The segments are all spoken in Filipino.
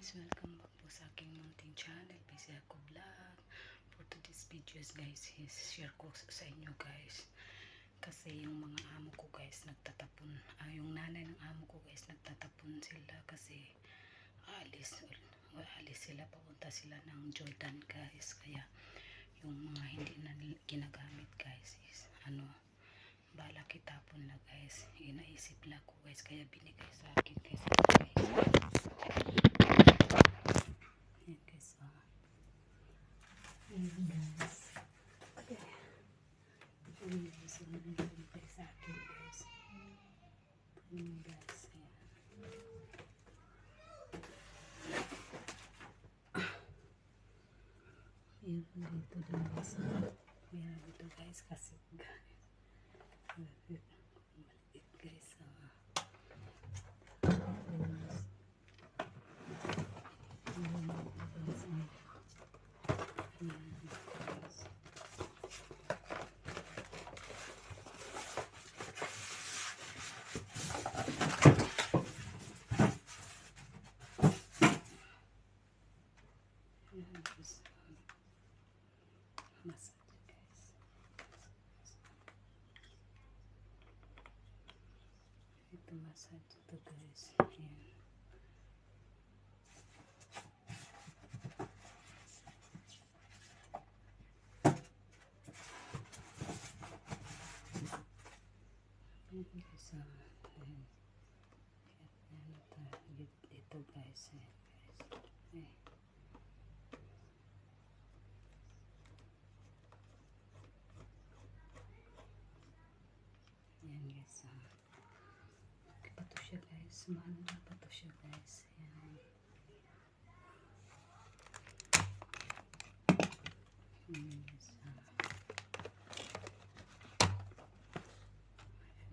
guys, welcome back po sa aking munting channel, Busy Ako Vlog. For today's videos guys, share ko sa inyo guys. Kasi yung mga amo ko guys nagtatapon, yung nanay ng amo ko guys nagtatapon sila kasi alis sila, papunta sila ng Jordan guys. Kaya yung mga hindi na ginagamit guys is bala kitapon na guys. Inaisip lang ko guys, kaya binigay sa akin guys. Meron dito din guys. Meron dito guys kasi maliit guys. Massage guys. Ito massage ito guys. Ayan. Ayan guys. Ayan. Ito guys. Ayan guys. Ayan. Ayan guys. Okay pa to siya guys. Maano na pa to siya guys. Ayan. Ayan guys. Ayan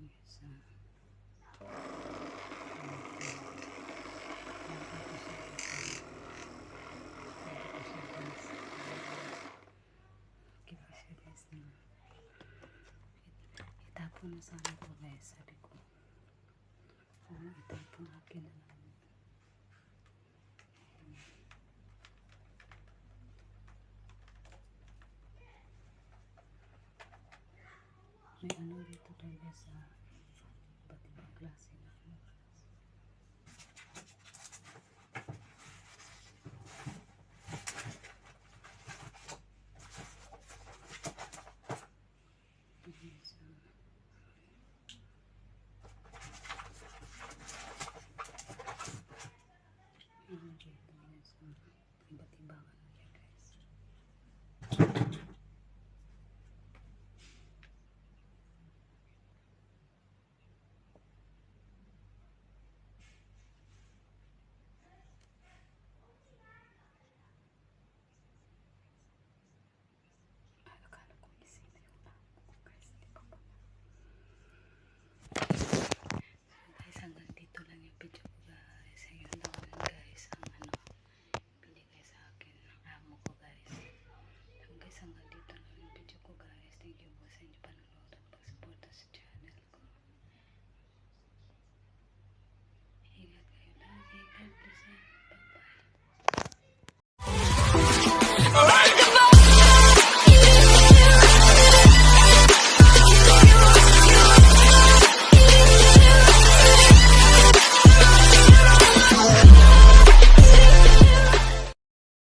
guys. Itapon na sana ko guys, sabi ko. Itapon akin na lang. May ano dito guys sa iba't ibang klase na